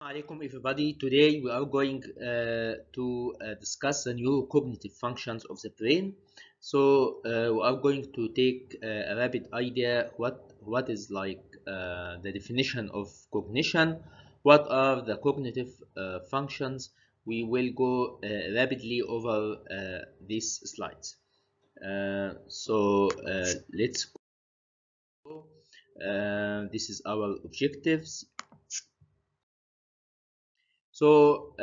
alaikum everybody. Today we are going to discuss the neurocognitive functions of the brain. So we are going to take a rapid idea what is like the definition of cognition, what are the cognitive functions. We will go rapidly over these slides. Let's go. This is our objectives. So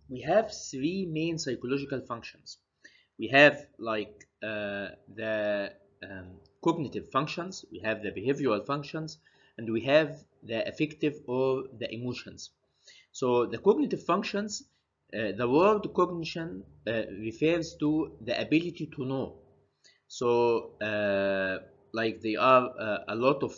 we have three main psychological functions. We have like the cognitive functions, we have the behavioral functions, and we have the affective or the emotions. So the cognitive functions, the word cognition refers to the ability to know. So like there are a lot of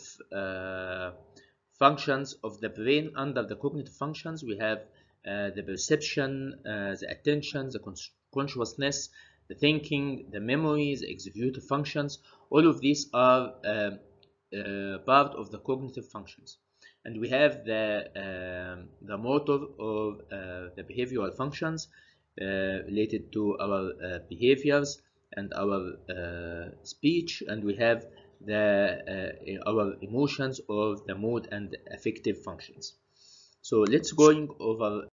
functions of the brain under the cognitive functions. We have the perception, the attention, the consciousness, the thinking, the memory, the executive functions. All of these are part of the cognitive functions. And we have the motor or the behavioral functions related to our behaviors and our speech, and we have our emotions or the mood and affective functions. So let's going over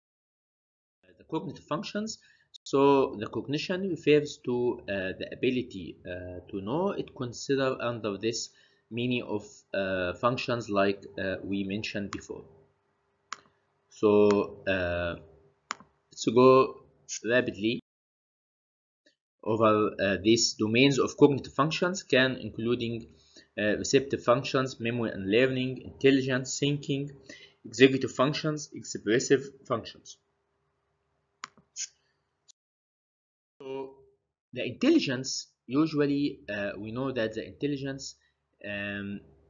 the cognitive functions. So the cognition refers to the ability to know. It considered under this many of functions like we mentioned before. So let's go rapidly over these domains of cognitive functions, can including receptive functions, memory and learning, intelligence, thinking, executive functions, expressive functions. So the intelligence, usually we know that the intelligence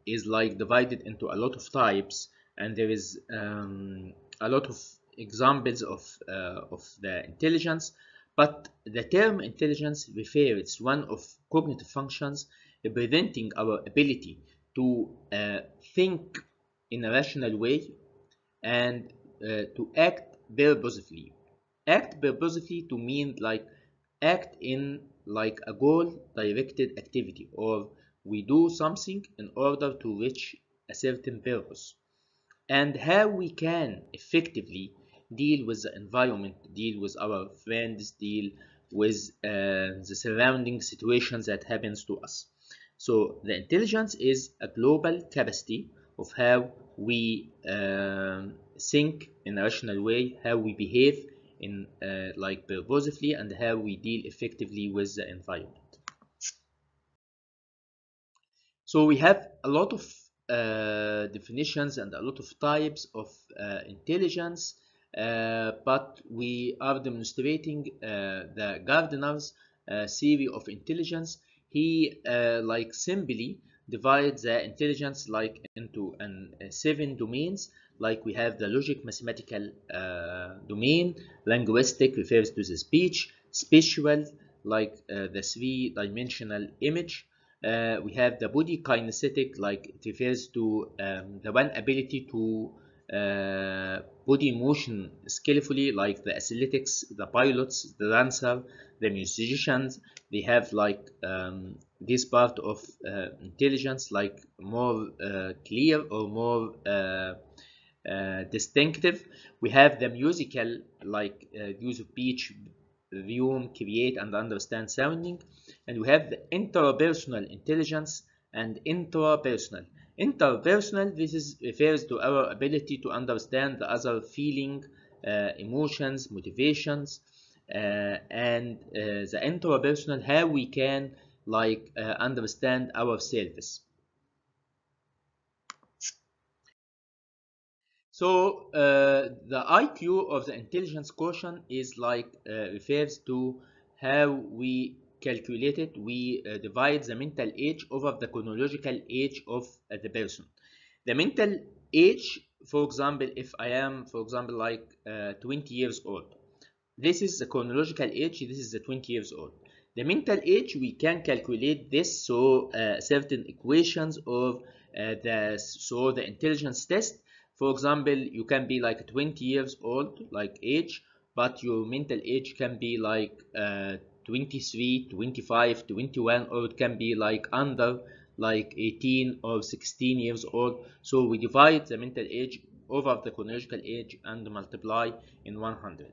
is like divided into a lot of types, and there is a lot of examples of the intelligence. But the term intelligence refers to one of cognitive functions representing our ability to think in a rational way and to act purposefully. Act purposefully to mean like act in like a goal-directed activity, or we do something in order to reach a certain purpose. And how we can effectively deal with the environment, deal with our friends, deal with the surrounding situations that happens to us. So the intelligence is a global capacity of how we think in a rational way, how we behave in like purposefully, and how we deal effectively with the environment. So we have a lot of definitions and a lot of types of intelligence, but we are demonstrating the Gardner's theory of intelligence. He like simply divides the intelligence like into 7 domains. Like we have the logic mathematical domain, linguistic refers to the speech, spatial like the 3-dimensional image. We have the body kinesthetic, like it refers to the one ability to body motion skillfully, like the athletics, the pilots, the dancer, the musicians. They have like this part of intelligence like more clear or more distinctive. We have the musical, like use of pitch, view, create and understand sounding. And we have the interpersonal intelligence and intrapersonal. Interpersonal, this refers to our ability to understand the other feeling, emotions, motivations, and the intrapersonal, how we can like understand ourselves. So the IQ of the intelligence quotient is like refers to how we calculate it. We divide the mental age over the chronological age of the person. The mental age, for example, if I am, for example, like 20 years old, this is the chronological age, this is the 20 years old. The mental age, we can calculate this, so certain equations of the intelligence test. For example, you can be like 20 years old, like age, but your mental age can be like 23, 25, 21, or it can be like under like 18 or 16 years old. So we divide the mental age over the chronological age and multiply in 100.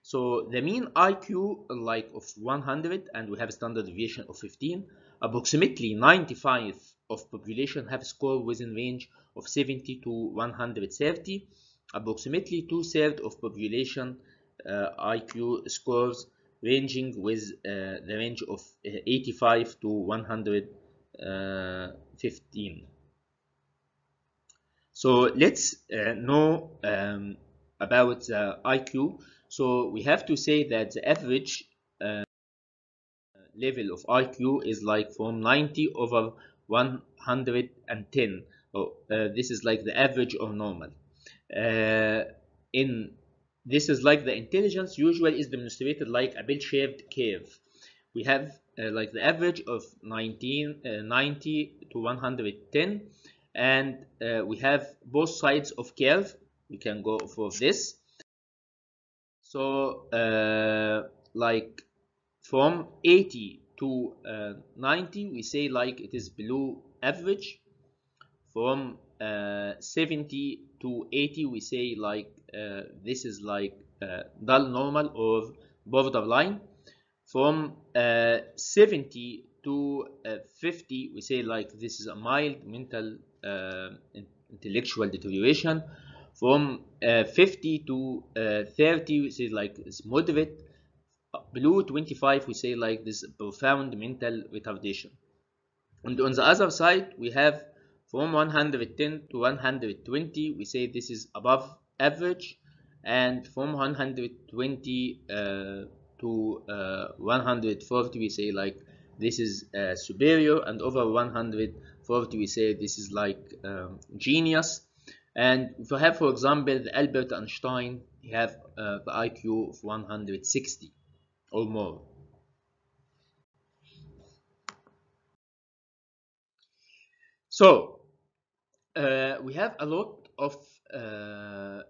So the mean IQ like of 100, and we have a standard deviation of 15. Approximately 95 of population have score within range of 70 to 130. Approximately two-thirds of population IQ scores ranging with the range of 85 to 115. So let's know about the IQ. So we have to say that the average level of IQ is like from 90 over 110. This is like the average or normal. Uh, in This is like the intelligence usually is demonstrated like a bell-shaped curve. We have like the average of 90 to 110, and we have both sides of curve. We can go for this. So like from 80 to 90, we say like it is below average. From 70 to 80, we say like this is like dull normal or borderline. From 70 to 50, we say like this is a mild mental intellectual deterioration. From 50 to 30, we say like it's moderate. Below 25, we say like this profound mental retardation. And on the other side, we have from 110 to 120, we say this is above average, and from 120 to 140, we say like this is superior, and over 140, we say this is like genius. And if you have, for example, the Albert Einstein, he have the IQ of 160 or more. So we have a lot of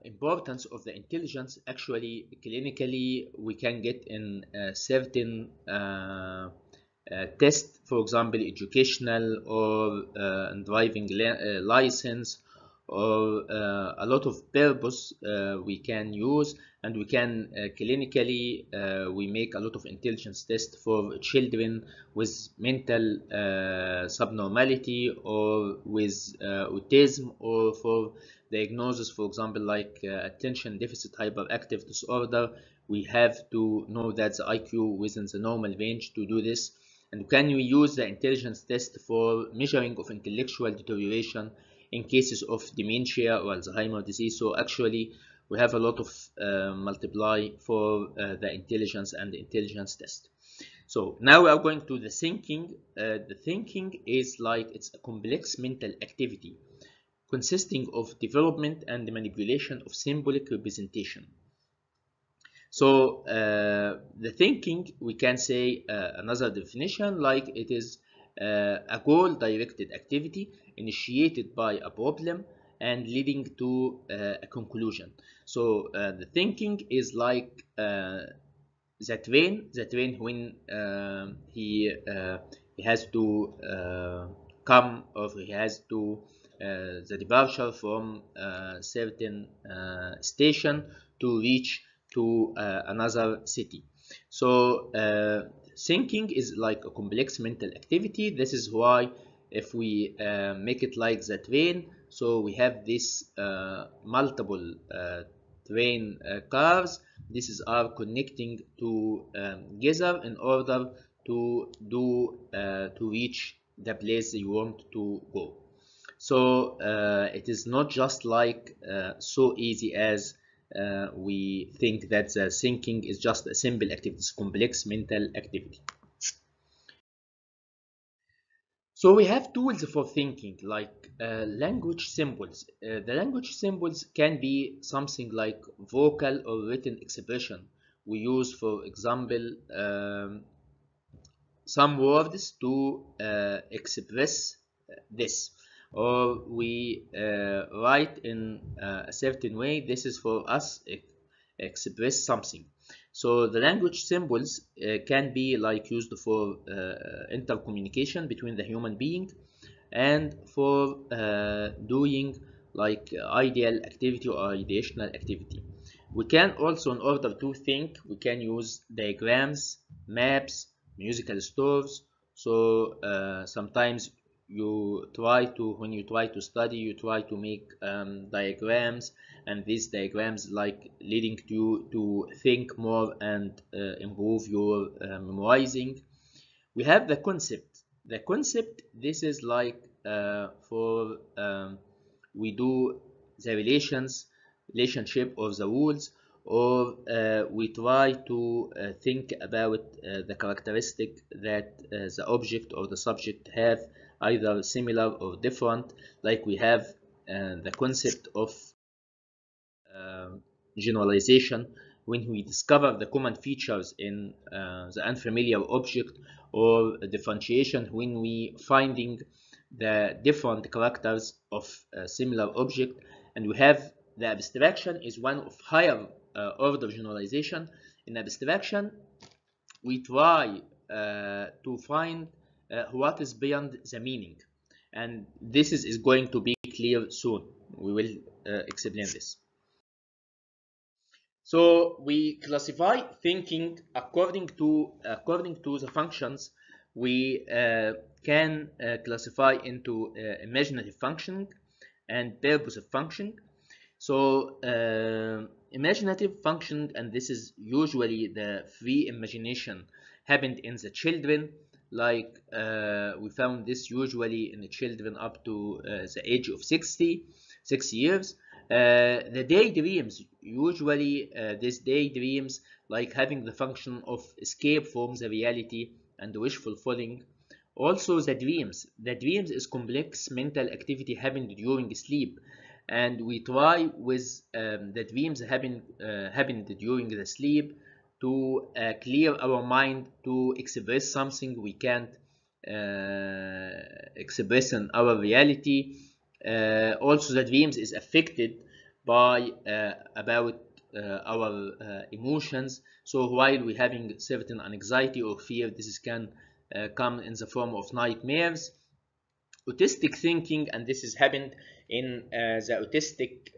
importance of the intelligence. Actually, clinically, we can get in certain test, for example, educational or driving license, or a lot of purpose we can use, and we can clinically we make a lot of intelligence tests for children with mental subnormality or with autism, or for diagnosis, for example, like attention deficit hyperactive disorder. We have to know that the IQ within the normal range to do this. And can we use the intelligence test for measuring of intellectual deterioration in cases of dementia or Alzheimer's disease? So actually, we have a lot of multiply for the intelligence and the intelligence test. So now we are going to the thinking. The thinking is like it's a complex mental activity consisting of development and manipulation of symbolic representation. So the thinking, we can say another definition, like it is a goal-directed activity initiated by a problem and leading to a conclusion. So the thinking is like the train when he has to come, or he has to the departure from a certain station to reach to another city. So thinking is like a complex mental activity. This is why if we make it like the train, so we have this multiple train cars. This is are connecting together in order to reach the place you want to go. So it is not just like so easy as we think that the thinking is just a simple activity. It's complex mental activity. So we have tools for thinking, like language symbols. The language symbols can be something like vocal or written expression. We use, for example, some words to express this. or we write in a certain way. This is for us express something. So the language symbols can be like used for intercommunication between the human being and for doing like ideal activity or ideational activity. We can also, in order to think, we can use diagrams, maps, musical stores. So sometimes when you try to study, you try to make diagrams, and these diagrams like leading you to think more and improve your memorizing. We have the concept. The concept, this is like for we do the relationship of the rules, or we try to think about the characteristic that the object or the subject have, either similar or different. Like we have the concept of generalization when we discover the common features in the unfamiliar object, or differentiation when we finding the different characters of a similar object. And we have the abstraction is one of higher order generalization. In abstraction, we try to find what is beyond the meaning, and this is going to be clear soon. We will explain this. So we classify thinking according to the functions. We can classify into imaginative functioning and purposive functioning. So imaginative functioning, and this is usually the free imagination, happened in the children. Like we found this usually in the children up to the age of 6 years. The daydreams, usually these daydreams like having the function of escape from the reality and wish fulfilling. Also the dreams is complex mental activity happened during sleep, and we try with the dreams happened during the sleep to clear our mind to express something we can't express in our reality. Also the dreams is affected by about our emotions. So while we having certain anxiety or fear, this can come in the form of nightmares. Autistic thinking, and this has happened in the autistic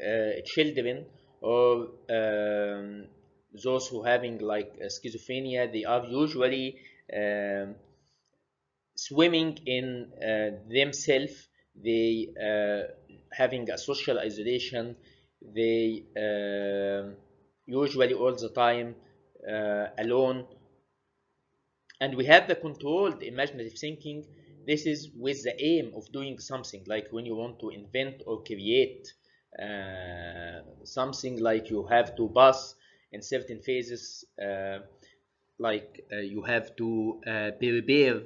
children, or those who having like schizophrenia. They are usually swimming in themselves. They having a social isolation. They usually all the time alone. And we have the controlled imaginative thinking. This is with the aim of doing something, like when you want to invent or create something, like you have to pass in certain phases, you have to prepare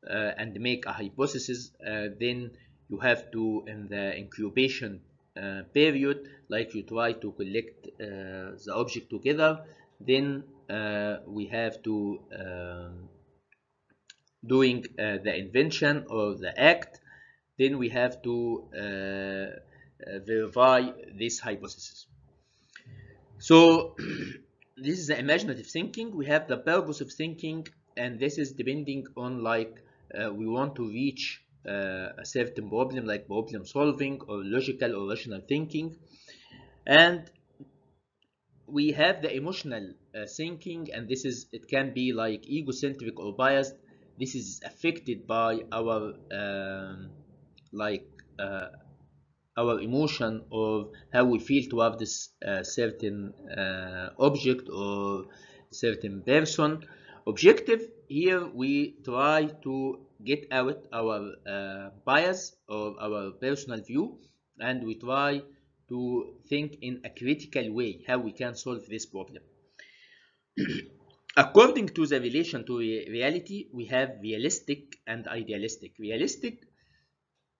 and make a hypothesis. Then you have to, in the incubation period, like you try to collect the object together. Then we have to doing the invention or the act. Then we have to verify this hypothesis. So this is the imaginative thinking. We have the purposive thinking, and this is depending on like we want to reach a certain problem, like problem solving or logical or rational thinking. And we have the emotional thinking, and it can be like egocentric or biased. This is affected by our like our emotion of how we feel toward this certain object or certain person. Objective, here we try to get out our bias or our personal view, and we try to think in a critical way how we can solve this problem. According to the relation to reality, we have realistic and idealistic. Realistic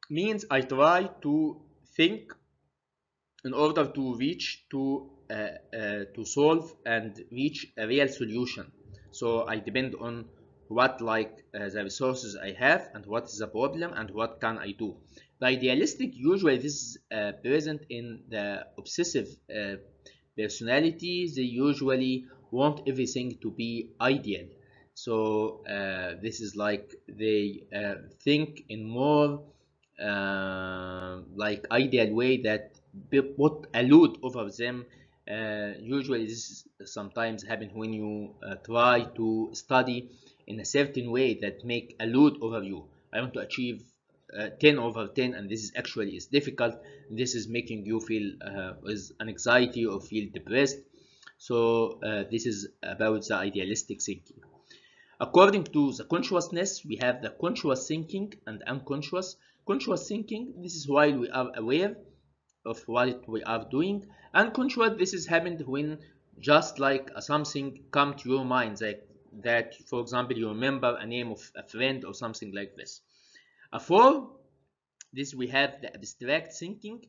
means I try to think in order to reach to solve and reach a real solution. So I depend on what the resources I have and what is the problem and what can I do. The idealistic, usually this is present in the obsessive personality. They usually want everything to be ideal. So this is like they think in more ideal way that put a load over them. Usually this sometimes happen when you try to study in a certain way that make a load over you. I want to achieve 10 over 10, and this is actually is difficult. This is making you feel with anxiety or feel depressed. So this is about the idealistic thinking. According to the consciousness, we have the conscious thinking and unconscious. Conscious thinking, this is while we are aware of what we are doing. Unconscious, this is happened when just like something come to your mind, like that, for example, you remember a name of a friend or something like this. For this, we have the abstract thinking.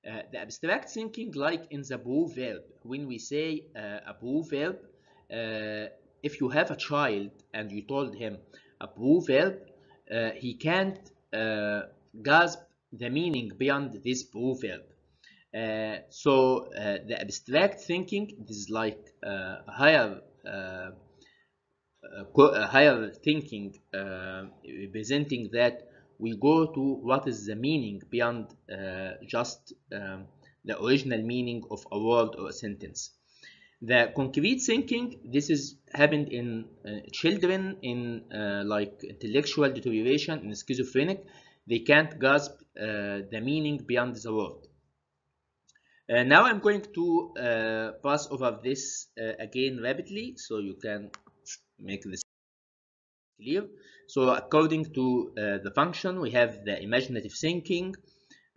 The abstract thinking, like in the verb, when we say a verb, if you have a child and you told him a verb, he can't grasp the meaning beyond this verb. So the abstract thinking, this is like higher thinking, representing that we go to what is the meaning beyond just the original meaning of a word or a sentence. The concrete thinking, this is happened in children in like intellectual deterioration, in schizophrenic. They can't grasp the meaning beyond the word. Now I'm going to pass over this again rapidly so you can make this clear. So according to the function, we have the imaginative thinking.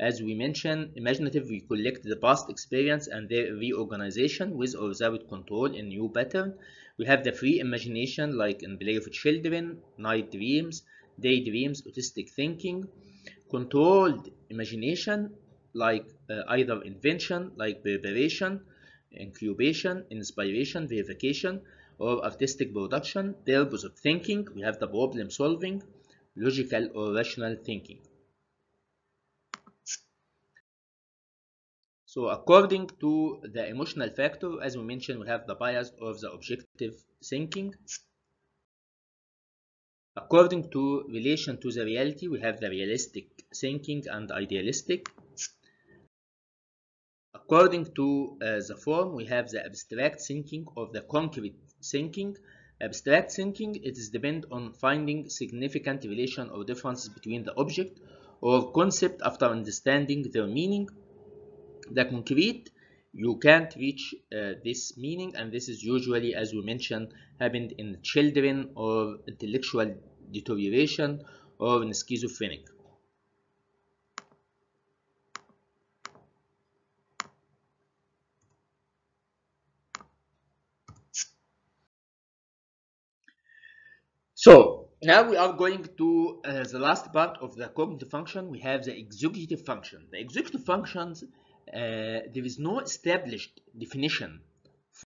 As we mentioned, imaginative, we collect the past experience and their reorganization with or without control in new pattern. We have the free imagination, like in play of children, night dreams, daydreams, autistic thinking. Controlled imagination, like either invention, like preparation, incubation, inspiration, verification, or artistic production. Purpose of thinking, we have the problem solving, logical or rational thinking. So according to the emotional factor, as we mentioned, we have the bias of the objective thinking. According to relation to the reality, we have the realistic thinking and idealistic. According to the form, we have the abstract thinking or the concrete thinking. Abstract thinking, it is depend on finding significant relation or differences between the object or concept after understanding their meaning. The concrete, you can't reach this meaning, and this is usually, as we mentioned, happened in children or intellectual deterioration or in schizophrenic. So now we are going to the last part of the cognitive function. We have the executive function. The executive functions, there is no established definition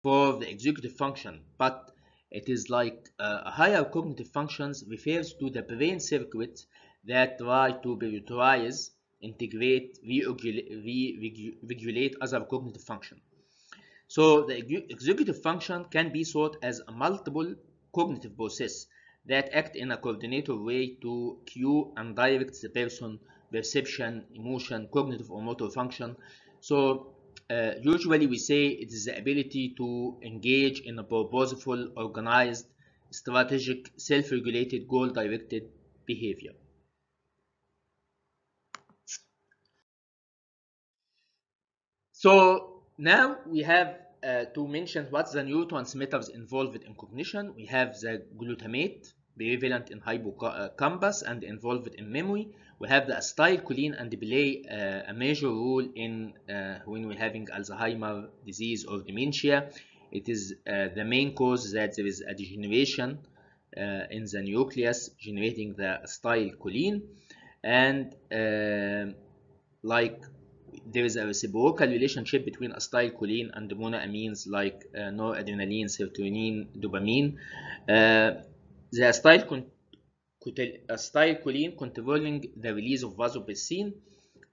for the executive function, but it is like higher cognitive functions refers to the brain circuits that try to prioritize, integrate, regulate other cognitive function. So the executive function can be thought as a multiple cognitive process that act in a coordinated way to cue and direct the person, perception, emotion, cognitive or motor function. So usually we say it is the ability to engage in a purposeful, organized, strategic, self-regulated, goal-directed behavior. So now we have to mention what's the neurotransmitters involved in cognition. We have the glutamate, prevalent in hippocampus and involved in memory. We have the acetylcholine and play a major role in when we're having Alzheimer's disease or dementia. It is the main cause that there is a degeneration in the nucleus generating the acetylcholine, and like there is a reciprocal relationship between acetylcholine and monoamines like noradrenaline, serotonin, dopamine. The acetylcholine controlling the release of vasopressin.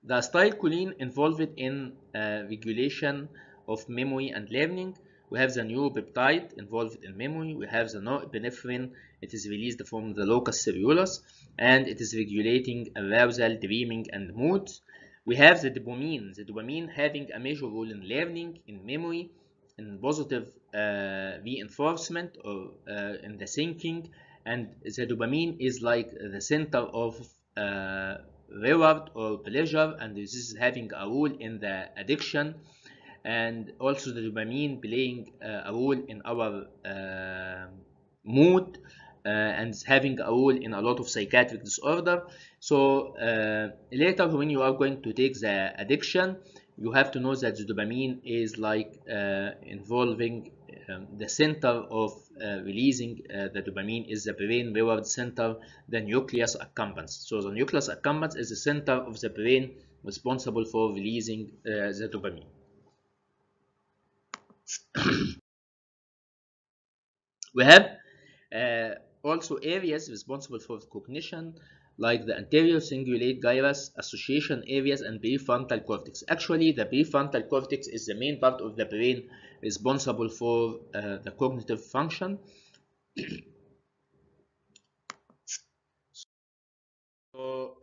The acetylcholine involved in regulation of memory and learning. We have the neuropeptide involved in memory. We have the norepinephrine. It is released from the locus ceruleus, and it is regulating arousal, dreaming, and mood. We have the dopamine. The dopamine having a major role in learning, in memory, in positive reinforcement, or in the thinking. And the dopamine is like the center of reward or pleasure, and this is having a role in the addiction, and also the dopamine playing a role in our mood, and having a role in a lot of psychiatric disorder. So later when you are going to take the addiction, you have to know that the dopamine is like involving the center of releasing the dopamine is the brain reward center, the nucleus accumbens. So the nucleus accumbens is the center of the brain responsible for releasing the dopamine. We have also areas responsible for cognition, like the anterior cingulate gyrus, association areas, and prefrontal cortex. Actually, the prefrontal cortex is the main part of the brain responsible for the cognitive function. So,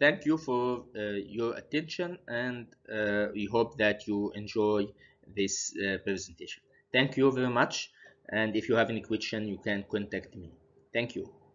thank you for your attention, and we hope that you enjoy this presentation. Thank you very much, and if you have any question, you can contact me. Thank you.